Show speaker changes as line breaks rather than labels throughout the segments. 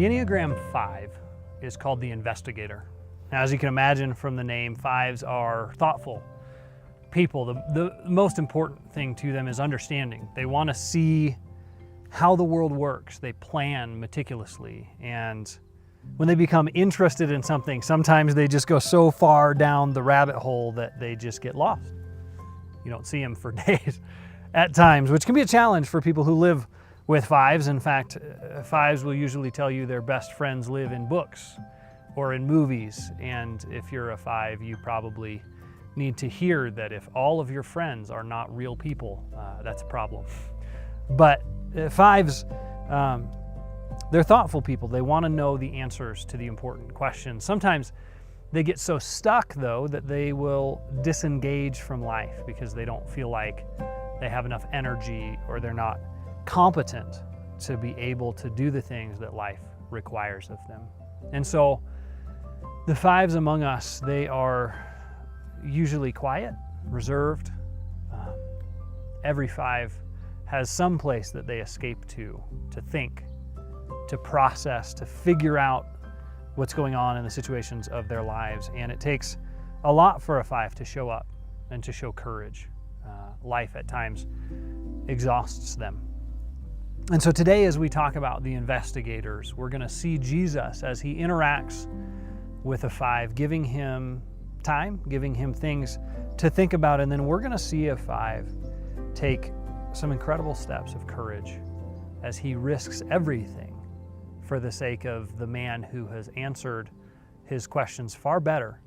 The Enneagram 5 is called the investigator. Now, as you can imagine from the name, 5s are thoughtful people. The most important thing to them is understanding. They want to see how the world works. They plan meticulously. And when they become interested in something, sometimes they just go so far down the rabbit hole that they just get lost. You don't see them for days at times, which can be a challenge for people who live with 5s. In fact, 5s will usually tell you their best friends live in books or in movies. And if you're a 5, you probably need to hear that if all of your friends are not real people, that's a problem. But 5s, they're thoughtful people. They want to know the answers to the important questions. Sometimes they get so stuck, though, that they will disengage from life because they don't feel like they have enough energy or they're not competent to be able to do the things that life requires of them. And so the 5s among us, they are usually quiet, reserved. Every 5 has some place that they escape to think, to process, to figure out what's going on in the situations of their lives. And it takes a lot for a 5 to show up and to show courage. Life at times exhausts them. And so today, as we talk about the investigators, we're going to see Jesus as he interacts with a 5, giving him time, giving him things to think about. And then we're going to see a 5 take some incredible steps of courage as he risks everything for the sake of the man who has answered his questions far better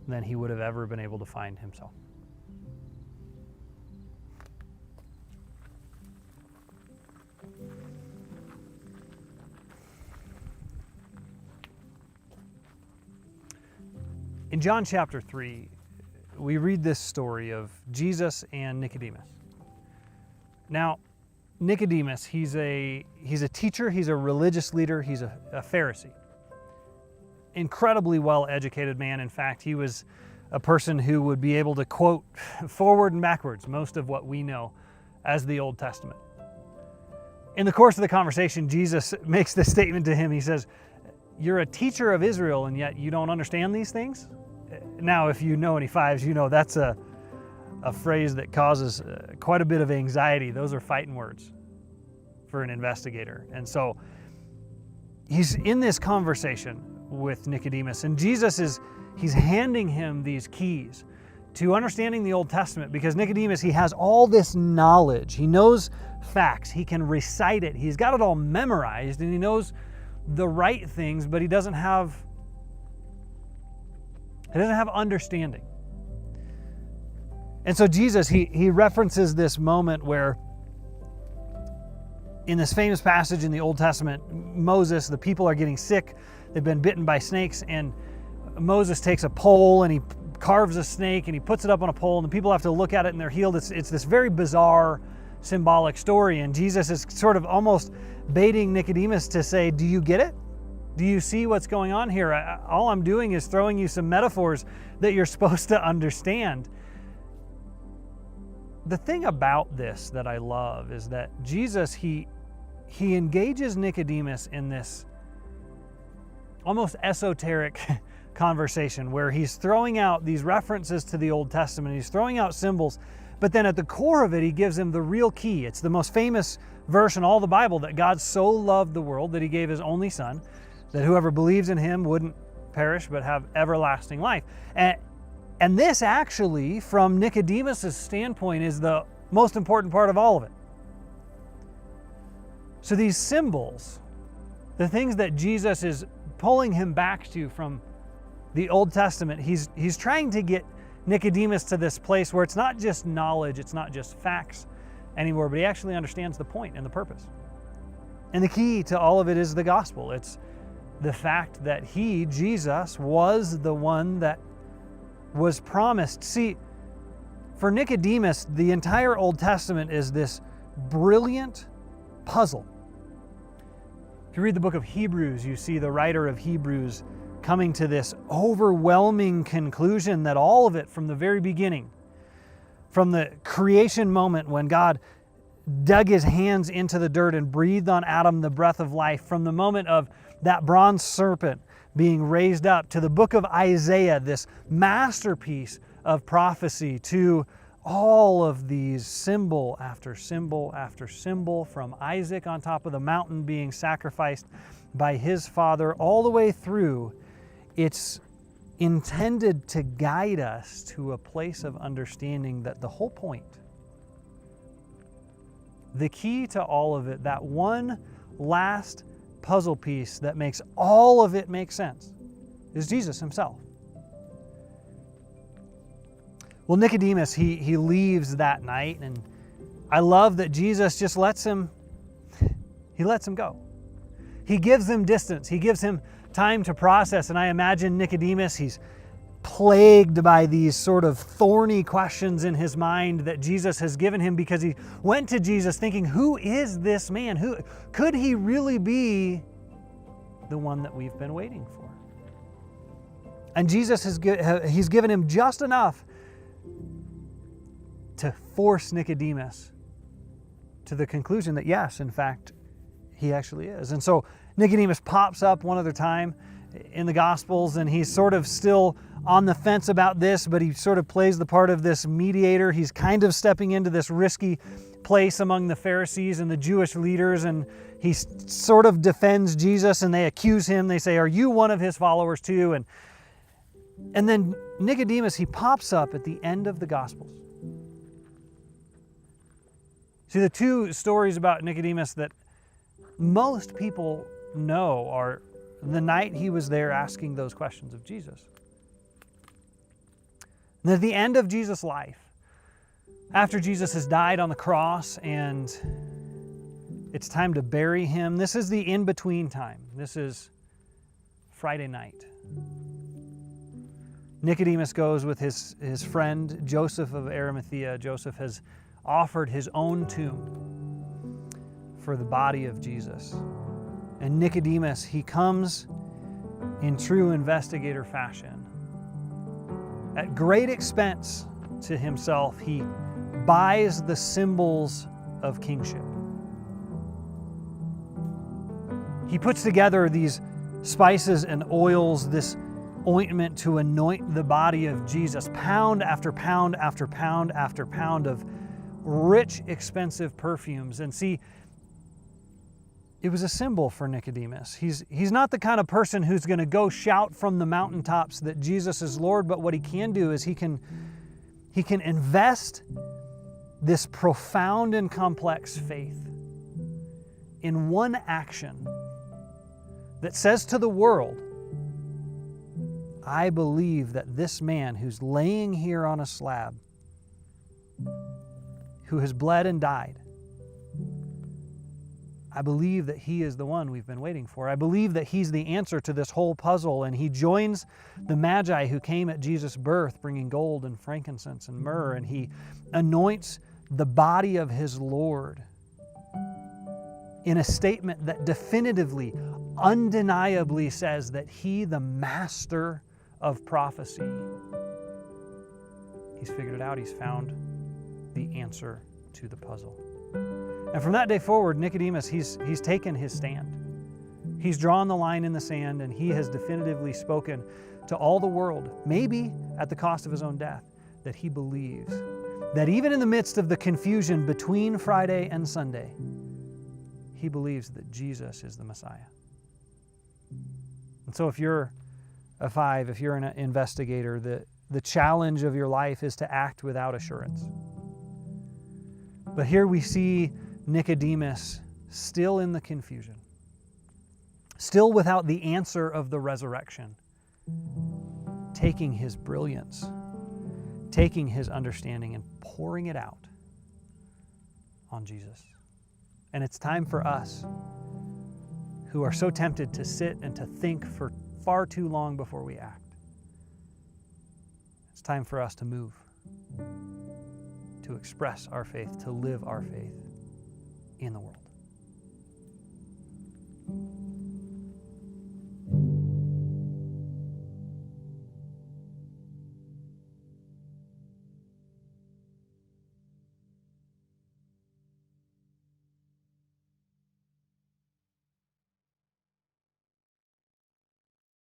than he would have ever been able to find himself. In John chapter 3, we read this story of Jesus and Nicodemus. Now, Nicodemus, he's a teacher, he's a religious leader, he's a Pharisee. Incredibly well-educated man. In fact, he was a person who would be able to quote forward and backwards most of what we know as the Old Testament. In the course of the conversation, Jesus makes this statement to him. He says, "You're a teacher of Israel, and yet you don't understand these things?" Now, if you know any 5s, you know that's a phrase that causes quite a bit of anxiety. Those are fighting words for an investigator. And so he's in this conversation with Nicodemus, and he's handing him these keys to understanding the Old Testament, because Nicodemus, he has all this knowledge. He knows facts. He can recite it. He's got it all memorized, and he knows the right things, but he doesn't have understanding. And so Jesus, he references this moment where in this famous passage in the Old Testament, Moses, the people are getting sick. They've been bitten by snakes, and Moses takes a pole and he carves a snake and he puts it up on a pole, and the people have to look at it and they're healed. It's this very bizarre symbolic story, and Jesus is sort of almost baiting Nicodemus to say, do you get it? Do you see what's going on here? All I'm doing is throwing you some metaphors that you're supposed to understand. The thing about this that I love is that Jesus, he engages Nicodemus in this almost esoteric conversation where he's throwing out these references to the Old Testament, he's throwing out symbols, but then at the core of it, he gives him the real key. It's the most famous verse in all the Bible, that God so loved the world that he gave his only son, that whoever believes in him wouldn't perish but have everlasting life. And this actually, from Nicodemus' standpoint, is the most important part of all of it. So these symbols, the things that Jesus is pulling him back to from the Old Testament, he's trying to get Nicodemus to this place where it's not just knowledge, it's not just facts anymore, but he actually understands the point and the purpose. And the key to all of it is the gospel. It's the fact that he, Jesus, was the one that was promised. See, for Nicodemus, the entire Old Testament is this brilliant puzzle. If you read the book of Hebrews, you see the writer of Hebrews coming to this overwhelming conclusion that all of it from the very beginning, from the creation moment when God dug his hands into the dirt and breathed on Adam the breath of life, from the moment of that bronze serpent being raised up, to the book of Isaiah, this masterpiece of prophecy, to all of these symbol after symbol after symbol, from Isaac on top of the mountain being sacrificed by his father, all the way through. It's intended to guide us to a place of understanding that the whole point, the key to all of it, that one last puzzle piece that makes all of it make sense, is Jesus himself. Well, Nicodemus, he leaves that night, and I love that Jesus just lets him go. He gives him distance. He gives him time to process. And I imagine Nicodemus, he's plagued by these sort of thorny questions in his mind that Jesus has given him, because he went to Jesus thinking, who is this man? Who could he really be, the one that we've been waiting for? And Jesus he's given him just enough to force Nicodemus to the conclusion that yes, in fact, he actually is. And so Nicodemus pops up one other time in the Gospels, and he's sort of still on the fence about this, but he sort of plays the part of this mediator. He's kind of stepping into this risky place among the Pharisees and the Jewish leaders, and he sort of defends Jesus, and they accuse him. They say, are you one of his followers too? And then Nicodemus, he pops up at the end of the Gospels. See, the two stories about Nicodemus that most people know are the night he was there asking those questions of Jesus. And at the end of Jesus' life, after Jesus has died on the cross and it's time to bury him, this is the in-between time. This is Friday night. Nicodemus goes with his friend Joseph of Arimathea. Joseph has offered his own tomb for the body of Jesus. And Nicodemus, he comes in true investigator fashion. At great expense to himself, he buys the symbols of kingship. He puts together these spices and oils, this ointment to anoint the body of Jesus, pound after pound after pound after pound of rich, expensive perfumes. And see, it was a symbol for Nicodemus. He's not the kind of person who's going to go shout from the mountaintops that Jesus is Lord, but what he can do is he can invest this profound and complex faith in one action that says to the world, I believe that this man who's laying here on a slab, who has bled and died, I believe that he is the one we've been waiting for. I believe that he's the answer to this whole puzzle. And he joins the Magi who came at Jesus' birth, bringing gold and frankincense and myrrh, and he anoints the body of his Lord in a statement that definitively, undeniably says that he, the master of prophecy, he's figured it out. He's found the answer to the puzzle. And from that day forward, Nicodemus, he's taken his stand. He's drawn the line in the sand, and he has definitively spoken to all the world, maybe at the cost of his own death, that he believes that even in the midst of the confusion between Friday and Sunday, he believes that Jesus is the Messiah. And so if you're a 5, if you're an investigator, the challenge of your life is to act without assurance. But here we see Nicodemus still in the confusion, still without the answer of the resurrection, taking his brilliance, taking his understanding and pouring it out on Jesus. And it's time for us who are so tempted to sit and to think for far too long before we act. It's time for us to move, to express our faith, to live our faith in the world.